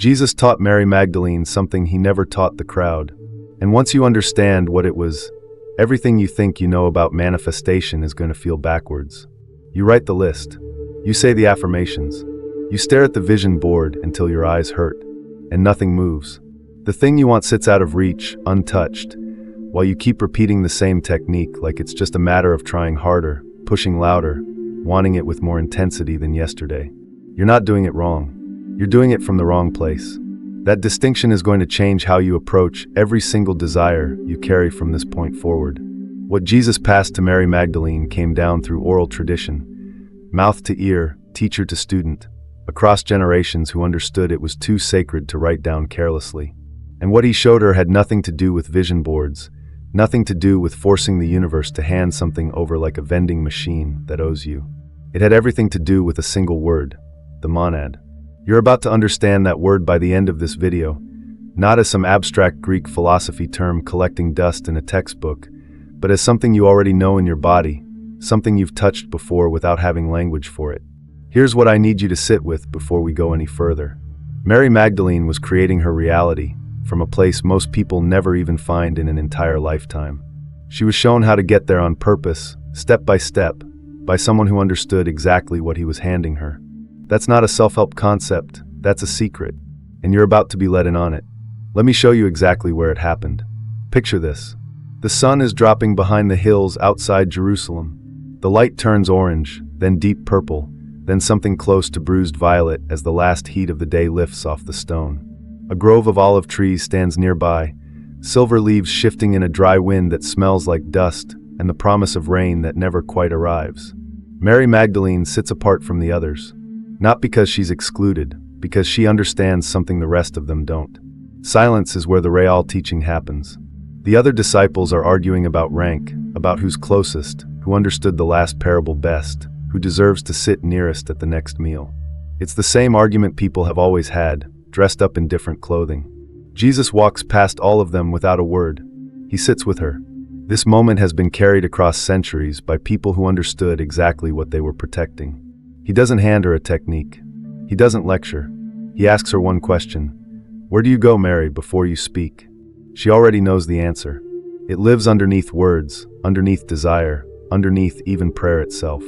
Jesus taught Mary Magdalene something he never taught the crowd. And once you understand what it was, everything you think you know about manifestation is going to feel backwards. You write the list. You say the affirmations. You stare at the vision board until your eyes hurt, and nothing moves. The thing you want sits out of reach, untouched, while you keep repeating the same technique like it's just a matter of trying harder, pushing louder, wanting it with more intensity than yesterday. You're not doing it wrong. You're doing it from the wrong place. That distinction is going to change how you approach every single desire you carry from this point forward. What Jesus passed to Mary Magdalene came down through oral tradition, mouth to ear, teacher to student, across generations who understood it was too sacred to write down carelessly. And what he showed her had nothing to do with vision boards, nothing to do with forcing the universe to hand something over like a vending machine that owes you. It had everything to do with a single word, the monad. You're about to understand that word by the end of this video, not as some abstract Greek philosophy term collecting dust in a textbook, but as something you already know in your body, something you've touched before without having language for it. Here's what I need you to sit with before we go any further. Mary Magdalene was creating her reality from a place most people never even find in an entire lifetime. She was shown how to get there on purpose, step by step, by someone who understood exactly what he was handing her. That's not a self-help concept, that's a secret, and you're about to be let in on it. Let me show you exactly where it happened. Picture this. The sun is dropping behind the hills outside Jerusalem. The light turns orange, then deep purple, then something close to bruised violet as the last heat of the day lifts off the stone. A grove of olive trees stands nearby, silver leaves shifting in a dry wind that smells like dust and the promise of rain that never quite arrives. Mary Magdalene sits apart from the others. Not because she's excluded, because she understands something the rest of them don't. Silence is where the real teaching happens. The other disciples are arguing about rank, about who's closest, who understood the last parable best, who deserves to sit nearest at the next meal. It's the same argument people have always had, dressed up in different clothing. Jesus walks past all of them without a word. He sits with her. This moment has been carried across centuries by people who understood exactly what they were protecting. He doesn't hand her a technique. He doesn't lecture. He asks her one question. Where do you go, Mary, before you speak? She already knows the answer. It lives underneath words, underneath desire, underneath even prayer itself.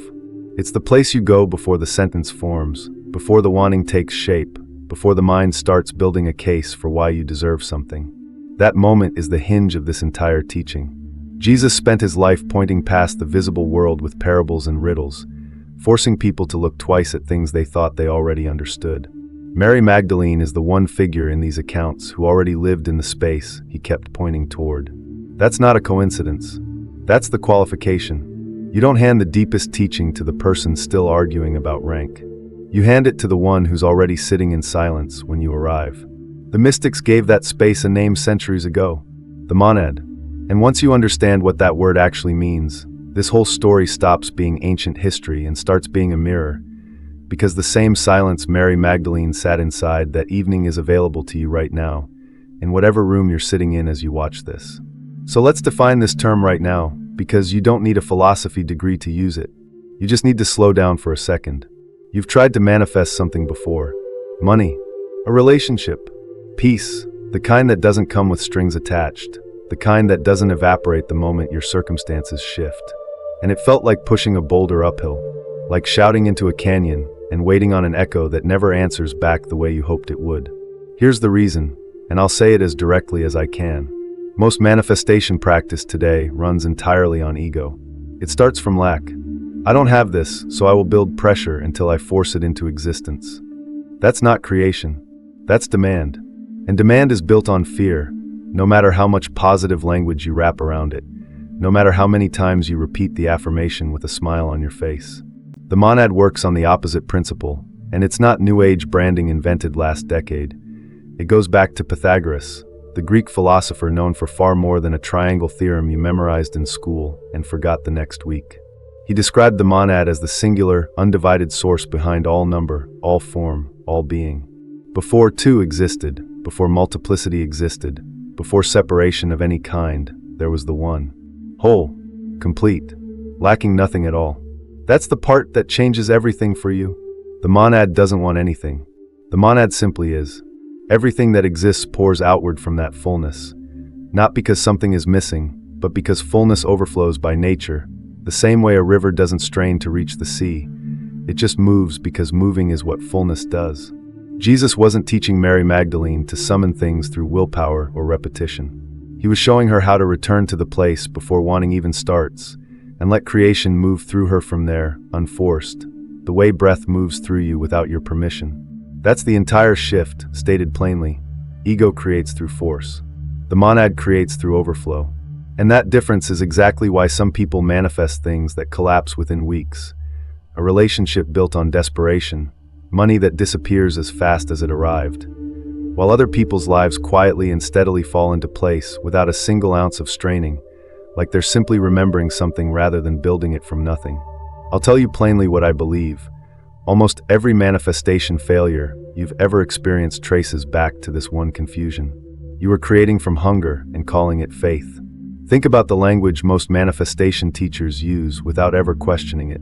It's the place you go before the sentence forms, before the wanting takes shape, before the mind starts building a case for why you deserve something. That moment is the hinge of this entire teaching. Jesus spent his life pointing past the visible world with parables and riddles, forcing people to look twice at things they thought they already understood. Mary Magdalene is the one figure in these accounts who already lived in the space he kept pointing toward. That's not a coincidence. That's the qualification. You don't hand the deepest teaching to the person still arguing about rank. You hand it to the one who's already sitting in silence when you arrive. The mystics gave that space a name centuries ago, the monad. And once you understand what that word actually means, this whole story stops being ancient history and starts being a mirror, because the same silence Mary Magdalene sat inside that evening is available to you right now, in whatever room you're sitting in as you watch this. So let's define this term right now, because you don't need a philosophy degree to use it. You just need to slow down for a second. You've tried to manifest something before. Money, a relationship, peace, the kind that doesn't come with strings attached, the kind that doesn't evaporate the moment your circumstances shift. And it felt like pushing a boulder uphill, like shouting into a canyon and waiting on an echo that never answers back the way you hoped it would. Here's the reason, and I'll say it as directly as I can. Most manifestation practice today runs entirely on ego. It starts from lack. I don't have this, so I will build pressure until I force it into existence. That's not creation. That's demand. And demand is built on fear, no matter how much positive language you wrap around it. No matter how many times you repeat the affirmation with a smile on your face. The monad works on the opposite principle, and it's not New Age branding invented last decade. It goes back to Pythagoras, the Greek philosopher known for far more than a triangle theorem you memorized in school and forgot the next week. He described the monad as the singular, undivided source behind all number, all form, all being. Before two existed, before multiplicity existed, before separation of any kind, there was the one. Whole, complete, lacking nothing at all. That's the part that changes everything for you. The monad doesn't want anything. The monad simply is. Everything that exists pours outward from that fullness. Not because something is missing, but because fullness overflows by nature. The same way a river doesn't strain to reach the sea. It just moves because moving is what fullness does. Jesus wasn't teaching Mary Magdalene to summon things through willpower or repetition. He was showing her how to return to the place before wanting even starts, and let creation move through her from there, unforced, the way breath moves through you without your permission. That's the entire shift, stated plainly. Ego creates through force. The monad creates through overflow. And that difference is exactly why some people manifest things that collapse within weeks. A relationship built on desperation, money that disappears as fast as it arrived, while other people's lives quietly and steadily fall into place without a single ounce of straining, like they're simply remembering something rather than building it from nothing. I'll tell you plainly what I believe. Almost every manifestation failure you've ever experienced traces back to this one confusion. You were creating from hunger and calling it faith. Think about the language most manifestation teachers use without ever questioning it.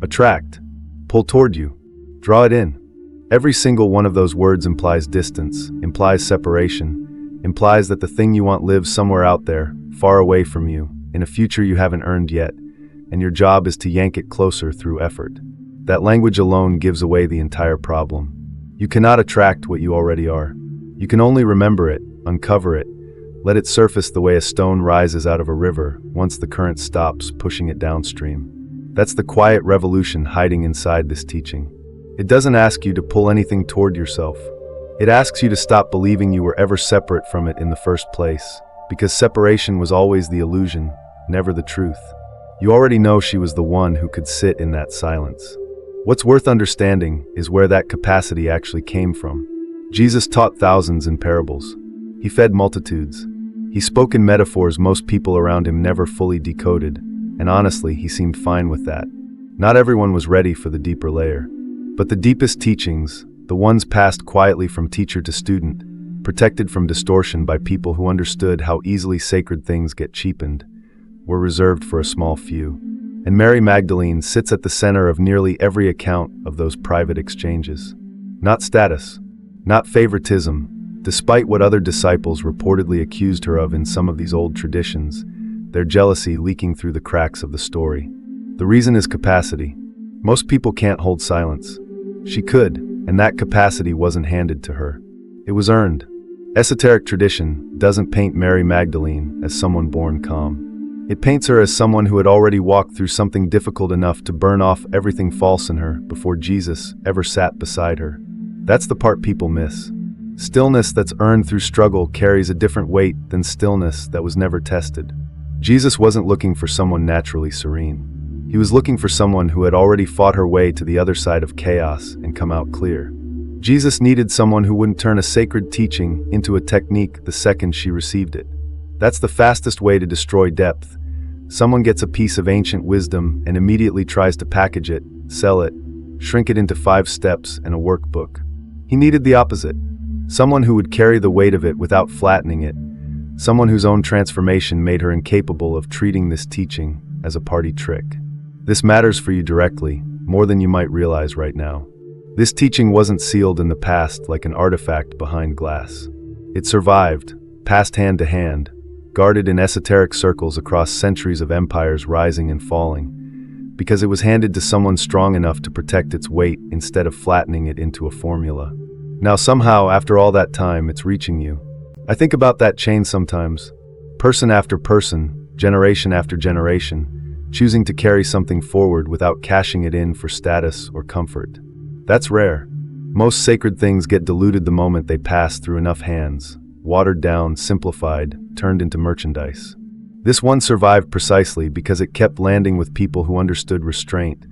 Attract, pull toward you, draw it in. Every single one of those words implies distance, implies separation, implies that the thing you want lives somewhere out there, far away from you, in a future you haven't earned yet, and your job is to yank it closer through effort. That language alone gives away the entire problem. You cannot attract what you already are. You can only remember it, uncover it, let it surface the way a stone rises out of a river once the current stops pushing it downstream. That's the quiet revolution hiding inside this teaching. It doesn't ask you to pull anything toward yourself. It asks you to stop believing you were ever separate from it in the first place, because separation was always the illusion, never the truth. You already know she was the one who could sit in that silence. What's worth understanding is where that capacity actually came from. Jesus taught thousands in parables. He fed multitudes. He spoke in metaphors most people around him never fully decoded, and honestly, he seemed fine with that. Not everyone was ready for the deeper layer. But the deepest teachings, the ones passed quietly from teacher to student, protected from distortion by people who understood how easily sacred things get cheapened, were reserved for a small few. And Mary Magdalene sits at the center of nearly every account of those private exchanges. Not status, not favoritism, despite what other disciples reportedly accused her of in some of these old traditions, their jealousy leaking through the cracks of the story. The reason is capacity. Most people can't hold silence. She could, and that capacity wasn't handed to her. It was earned. Esoteric tradition doesn't paint Mary Magdalene as someone born calm. It paints her as someone who had already walked through something difficult enough to burn off everything false in her before Jesus ever sat beside her. That's the part people miss. Stillness that's earned through struggle carries a different weight than stillness that was never tested. Jesus wasn't looking for someone naturally serene. He was looking for someone who had already fought her way to the other side of chaos and come out clear. Jesus needed someone who wouldn't turn a sacred teaching into a technique the second she received it. That's the fastest way to destroy depth. Someone gets a piece of ancient wisdom and immediately tries to package it, sell it, shrink it into 5 steps and a workbook. He needed the opposite. Someone who would carry the weight of it without flattening it. Someone whose own transformation made her incapable of treating this teaching as a party trick. This matters for you directly, more than you might realize right now. This teaching wasn't sealed in the past like an artifact behind glass. It survived, passed hand to hand, guarded in esoteric circles across centuries of empires rising and falling, because it was handed to someone strong enough to protect its weight instead of flattening it into a formula. Now somehow, after all that time, it's reaching you. I think about that chain sometimes. Person after person, generation after generation, choosing to carry something forward without cashing it in for status or comfort. That's rare. Most sacred things get diluted the moment they pass through enough hands, watered down, simplified, turned into merchandise. This one survived precisely because it kept landing with people who understood restraint,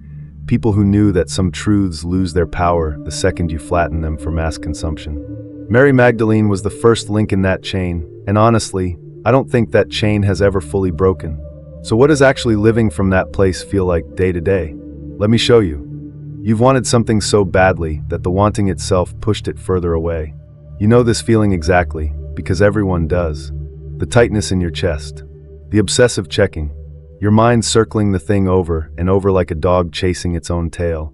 people who knew that some truths lose their power the second you flatten them for mass consumption. Mary Magdalene was the first link in that chain, and honestly, I don't think that chain has ever fully broken. So what does actually living from that place feel like day to day? Let me show you. You've wanted something so badly that the wanting itself pushed it further away. You know this feeling exactly, because everyone does. The tightness in your chest. The obsessive checking. Your mind circling the thing over and over like a dog chasing its own tail.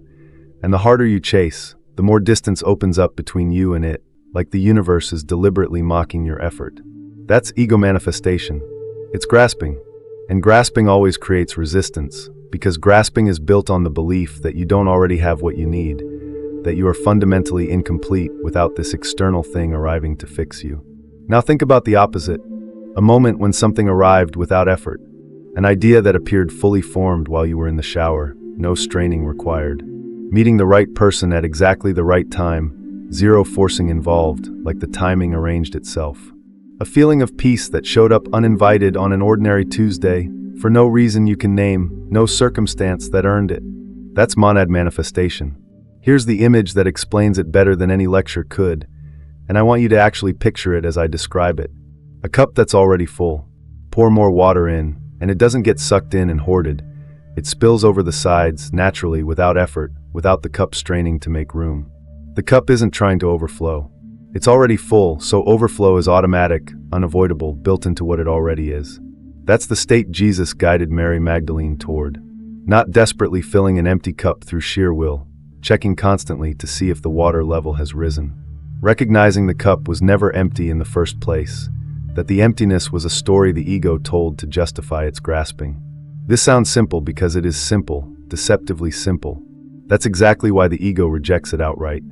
And the harder you chase, the more distance opens up between you and it, like the universe is deliberately mocking your effort. That's ego manifestation. It's grasping. And grasping always creates resistance, because grasping is built on the belief that you don't already have what you need, that you are fundamentally incomplete without this external thing arriving to fix you. Now think about the opposite. A moment when something arrived without effort. An idea that appeared fully formed while you were in the shower, no straining required. Meeting the right person at exactly the right time, zero forcing involved, like the timing arranged itself. A feeling of peace that showed up uninvited on an ordinary Tuesday, for no reason you can name, no circumstance that earned it. That's monad manifestation. Here's the image that explains it better than any lecture could, and I want you to actually picture it as I describe it. A cup that's already full. Pour more water in, and it doesn't get sucked in and hoarded. It spills over the sides, naturally, without effort, without the cup straining to make room. The cup isn't trying to overflow. It's already full, so overflow is automatic, unavoidable, built into what it already is. That's the state Jesus guided Mary Magdalene toward. Not desperately filling an empty cup through sheer will, checking constantly to see if the water level has risen. Recognizing the cup was never empty in the first place, that the emptiness was a story the ego told to justify its grasping. This sounds simple because it is simple, deceptively simple. That's exactly why the ego rejects it outright.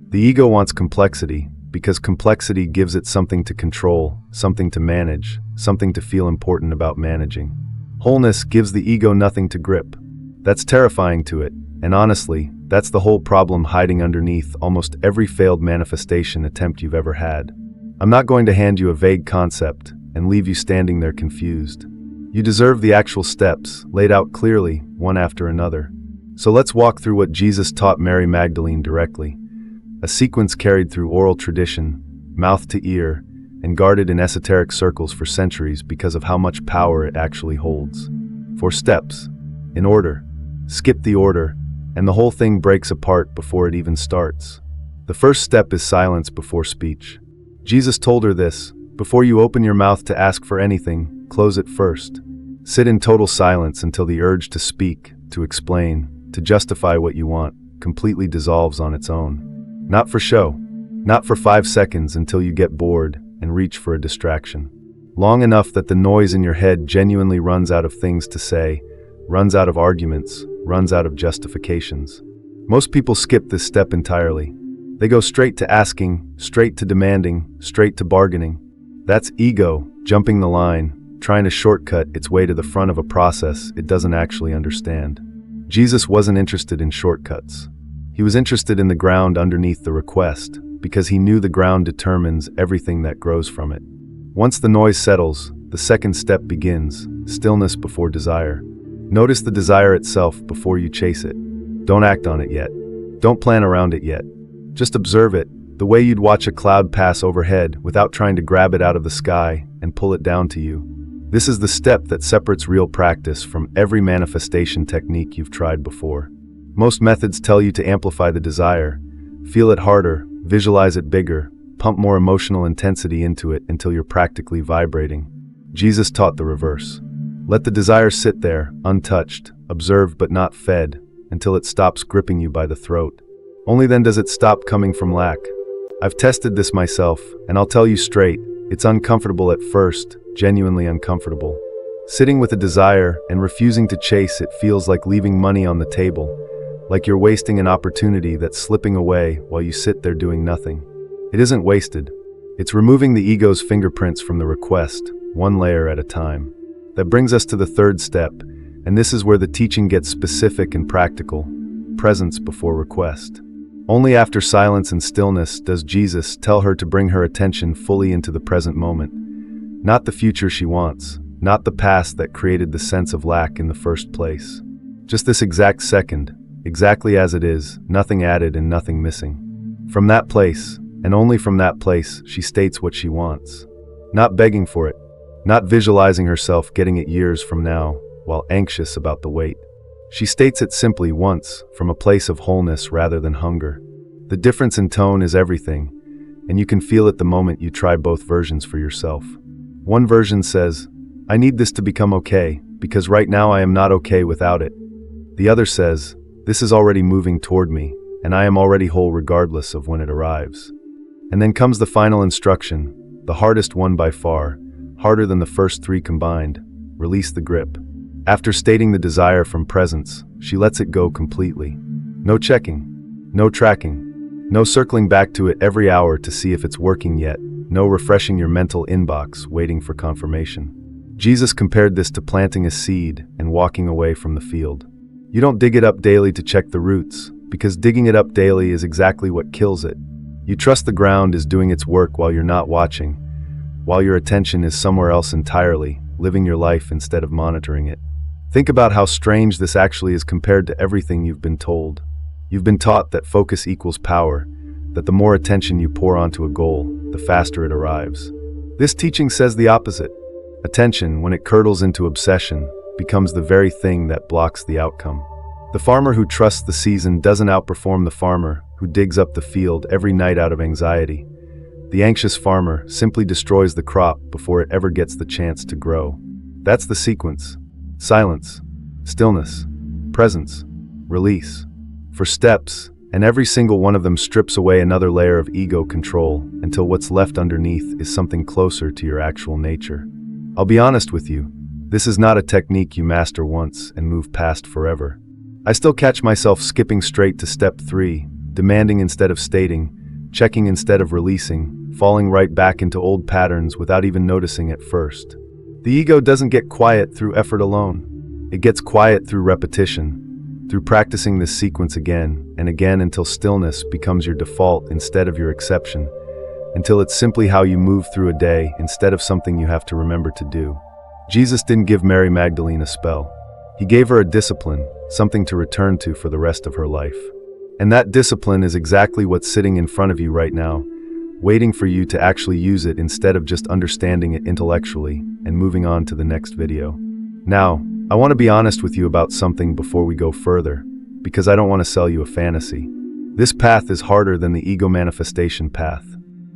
The ego wants complexity, because complexity gives it something to control, something to manage, something to feel important about managing. Wholeness gives the ego nothing to grip. That's terrifying to it, and honestly, that's the whole problem hiding underneath almost every failed manifestation attempt you've ever had. I'm not going to hand you a vague concept and leave you standing there confused. You deserve the actual steps, laid out clearly, one after another. So let's walk through what Jesus taught Mary Magdalene directly. A sequence carried through oral tradition, mouth to ear, and guarded in esoteric circles for centuries because of how much power it actually holds. 4 steps. In order. Skip the order, and the whole thing breaks apart before it even starts. The first step is silence before speech. Jesus told her this: before you open your mouth to ask for anything, close it first. Sit in total silence until the urge to speak, to explain, to justify what you want, completely dissolves on its own. Not for show. Not for 5 seconds until you get bored and reach for a distraction. Long enough that the noise in your head genuinely runs out of things to say, runs out of arguments, runs out of justifications. Most people skip this step entirely. They go straight to asking, straight to demanding, straight to bargaining. That's ego, jumping the line, trying to shortcut its way to the front of a process it doesn't actually understand. Jesus wasn't interested in shortcuts. He was interested in the ground underneath the request, because he knew the ground determines everything that grows from it. Once the noise settles, the second step begins, stillness before desire. Notice the desire itself before you chase it. Don't act on it yet. Don't plan around it yet. Just observe it, the way you'd watch a cloud pass overhead without trying to grab it out of the sky and pull it down to you. This is the step that separates real practice from every manifestation technique you've tried before. Most methods tell you to amplify the desire, feel it harder, visualize it bigger, pump more emotional intensity into it until you're practically vibrating. Jesus taught the reverse. Let the desire sit there, untouched, observed but not fed, until it stops gripping you by the throat. Only then does it stop coming from lack. I've tested this myself, and I'll tell you straight, it's uncomfortable at first, genuinely uncomfortable. Sitting with a desire and refusing to chase it feels like leaving money on the table, like you're wasting an opportunity that's slipping away while you sit there doing nothing. It isn't wasted. It's removing the ego's fingerprints from the request, one layer at a time. That brings us to the third step, and this is where the teaching gets specific and practical: presence before request. Only after silence and stillness does Jesus tell her to bring her attention fully into the present moment. Not the future she wants, not the past that created the sense of lack in the first place. Just this exact second, exactly as it is, nothing added and nothing missing. From that place, and only from that place, she states what she wants. Not begging for it, not visualizing herself getting it years from now, while anxious about the wait. She states it simply once, from a place of wholeness rather than hunger. The difference in tone is everything, and you can feel it the moment you try both versions for yourself. One version says, "I need this to become okay, because right now I am not okay without it." The other says, "This is already moving toward me, and I am already whole regardless of when it arrives." And then comes the final instruction, the hardest one by far, harder than the first three combined. Release the grip. After stating the desire from presence, she lets it go completely. No checking, no tracking, no circling back to it every hour to see if it's working yet, no refreshing your mental inbox waiting for confirmation. Jesus compared this to planting a seed and walking away from the field. You don't dig it up daily to check the roots, because digging it up daily is exactly what kills it. You trust the ground is doing its work while you're not watching, while your attention is somewhere else entirely, living your life instead of monitoring it. Think about how strange this actually is compared to everything you've been told. You've been taught that focus equals power, that the more attention you pour onto a goal, the faster it arrives. This teaching says the opposite. Attention, when it curdles into obsession, becomes the very thing that blocks the outcome. The farmer who trusts the season doesn't outperform the farmer who digs up the field every night out of anxiety. The anxious farmer simply destroys the crop before it ever gets the chance to grow. That's the sequence. Silence, stillness, presence, release. For steps, and every single one of them strips away another layer of ego control until what's left underneath is something closer to your actual nature. I'll be honest with you, this is not a technique you master once and move past forever. I still catch myself skipping straight to step 3, demanding instead of stating, checking instead of releasing, falling right back into old patterns without even noticing at first. The ego doesn't get quiet through effort alone. It gets quiet through repetition, through practicing this sequence again and again until stillness becomes your default instead of your exception, until it's simply how you move through a day instead of something you have to remember to do. Jesus didn't give Mary Magdalene a spell. He gave her a discipline, something to return to for the rest of her life. And that discipline is exactly what's sitting in front of you right now, waiting for you to actually use it instead of just understanding it intellectually and moving on to the next video. Now, I want to be honest with you about something before we go further, because I don't want to sell you a fantasy. This path is harder than the ego manifestation path.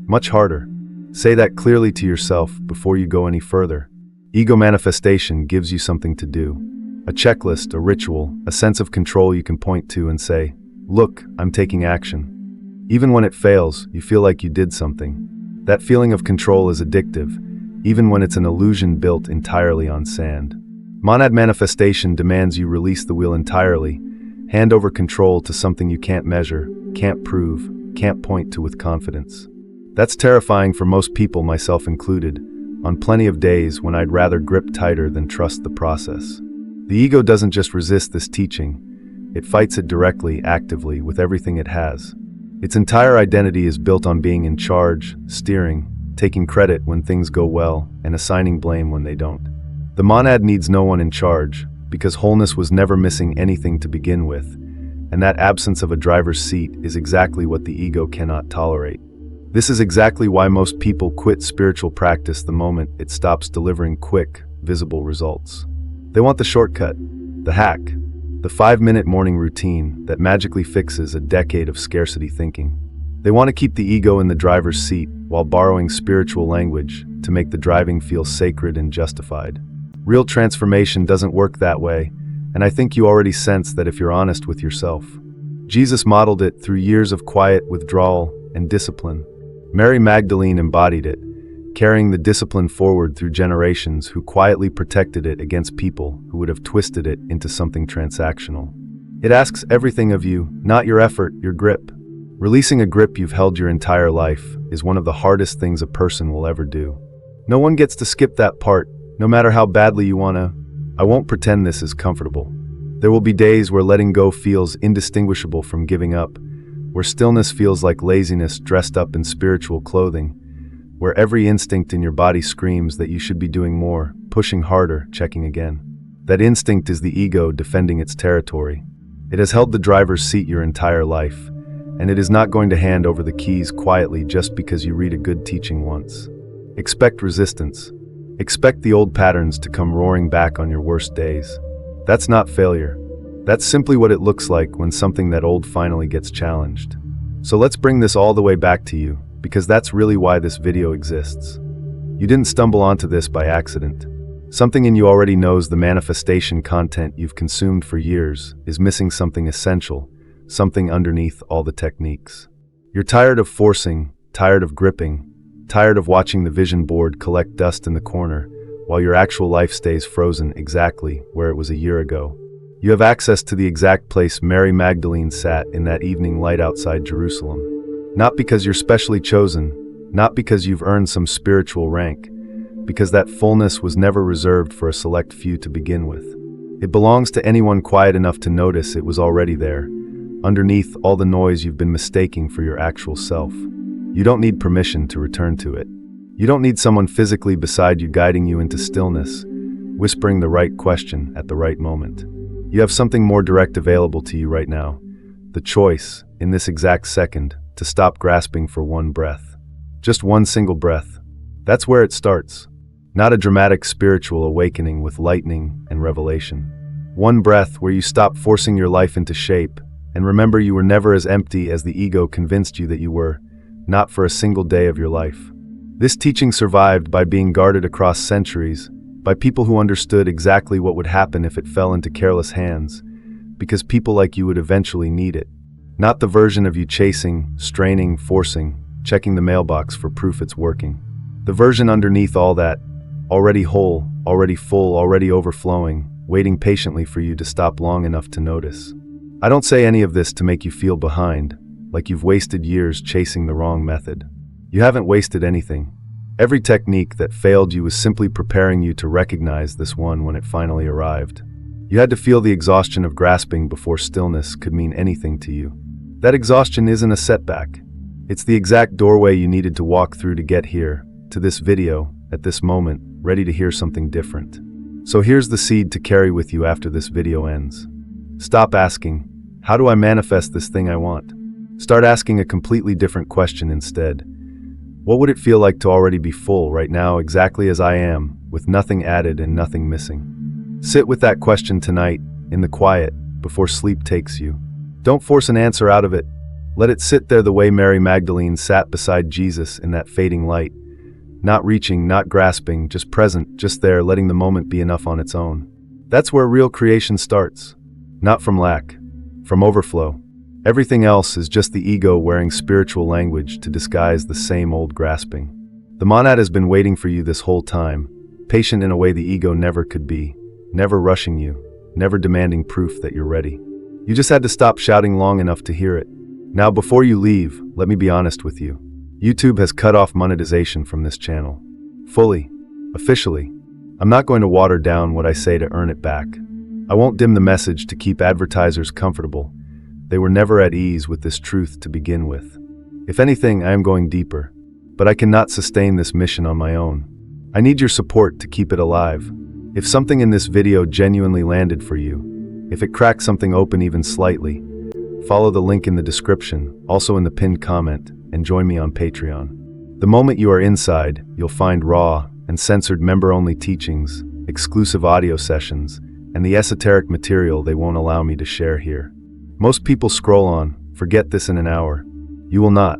Much harder. Say that clearly to yourself before you go any further. Ego manifestation gives you something to do. A checklist, a ritual, a sense of control you can point to and say, "Look, I'm taking action." Even when it fails, you feel like you did something. That feeling of control is addictive, even when it's an illusion built entirely on sand. Monad manifestation demands you release the wheel entirely, hand over control to something you can't measure, can't prove, can't point to with confidence. That's terrifying for most people, myself included, on plenty of days when I'd rather grip tighter than trust the process. The ego doesn't just resist this teaching, it fights it directly, actively, with everything it has. Its entire identity is built on being in charge, steering, taking credit when things go well, and assigning blame when they don't. The monad needs no one in charge, because wholeness was never missing anything to begin with, and that absence of a driver's seat is exactly what the ego cannot tolerate. This is exactly why most people quit spiritual practice the moment it stops delivering quick, visible results. They want the shortcut, the hack, the 5-minute morning routine that magically fixes a decade of scarcity thinking. They want to keep the ego in the driver's seat while borrowing spiritual language to make the driving feel sacred and justified. Real transformation doesn't work that way, and I think you already sense that if you're honest with yourself. Jesus modeled it through years of quiet withdrawal and discipline. Mary Magdalene embodied it, carrying the discipline forward through generations who quietly protected it against people who would have twisted it into something transactional. It asks everything of you, not your effort, your grip. Releasing a grip you've held your entire life is one of the hardest things a person will ever do. No one gets to skip that part, no matter how badly you want to. I won't pretend this is comfortable. There will be days where letting go feels indistinguishable from giving up, where stillness feels like laziness dressed up in spiritual clothing, where every instinct in your body screams that you should be doing more, pushing harder, checking again. That instinct is the ego defending its territory. It has held the driver's seat your entire life, and it is not going to hand over the keys quietly just because you read a good teaching once. Expect resistance. Expect the old patterns to come roaring back on your worst days. That's not failure. That's simply what it looks like when something that old finally gets challenged. So let's bring this all the way back to you, because that's really why this video exists. You didn't stumble onto this by accident. Something in you already knows the manifestation content you've consumed for years is missing something essential, something underneath all the techniques. You're tired of forcing, tired of gripping, tired of watching the vision board collect dust in the corner, while your actual life stays frozen exactly where it was a year ago. You have access to the exact place Mary Magdalene sat in that evening light outside Jerusalem. Not because you're specially chosen, not because you've earned some spiritual rank, because that fullness was never reserved for a select few to begin with. It belongs to anyone quiet enough to notice it was already there, underneath all the noise you've been mistaking for your actual self. You don't need permission to return to it. You don't need someone physically beside you guiding you into stillness, whispering the right question at the right moment. You have something more direct available to you right now, the choice, in this exact second, to stop grasping for one breath. Just one single breath. That's where it starts. Not a dramatic spiritual awakening with lightning and revelation. One breath where you stop forcing your life into shape and remember you were never as empty as the ego convinced you that you were, not for a single day of your life. This teaching survived by being guarded across centuries, by people who understood exactly what would happen if it fell into careless hands, because people like you would eventually need it. Not the version of you chasing, straining, forcing, checking the mailbox for proof it's working. The version underneath all that, already whole, already full, already overflowing, waiting patiently for you to stop long enough to notice. I don't say any of this to make you feel behind, like you've wasted years chasing the wrong method. You haven't wasted anything. Every technique that failed you was simply preparing you to recognize this one when it finally arrived. You had to feel the exhaustion of grasping before stillness could mean anything to you. That exhaustion isn't a setback. It's the exact doorway you needed to walk through to get here, to this video, at this moment, ready to hear something different. So here's the seed to carry with you after this video ends. Stop asking, how do I manifest this thing I want? Start asking a completely different question instead. What would it feel like to already be full right now, exactly as I am, with nothing added and nothing missing? Sit with that question tonight, in the quiet, before sleep takes you. Don't force an answer out of it. Let it sit there the way Mary Magdalene sat beside Jesus in that fading light. Not reaching, not grasping, just present, just there, letting the moment be enough on its own. That's where real creation starts. Not from lack, from overflow. Everything else is just the ego wearing spiritual language to disguise the same old grasping. The monad has been waiting for you this whole time, patient in a way the ego never could be, never rushing you, never demanding proof that you're ready. You just had to stop shouting long enough to hear it. Now, before you leave, let me be honest with you. YouTube has cut off monetization from this channel. Fully. Officially. I'm not going to water down what I say to earn it back. I won't dim the message to keep advertisers comfortable. They were never at ease with this truth to begin with. If anything, I am going deeper. But I cannot sustain this mission on my own. I need your support to keep it alive. If something in this video genuinely landed for you, if it cracked something open even slightly, follow the link in the description, also in the pinned comment, and join me on Patreon. The moment you are inside, you'll find raw and censored member-only teachings, exclusive audio sessions, and the esoteric material they won't allow me to share here. Most people scroll on, forget this in an hour. You will not.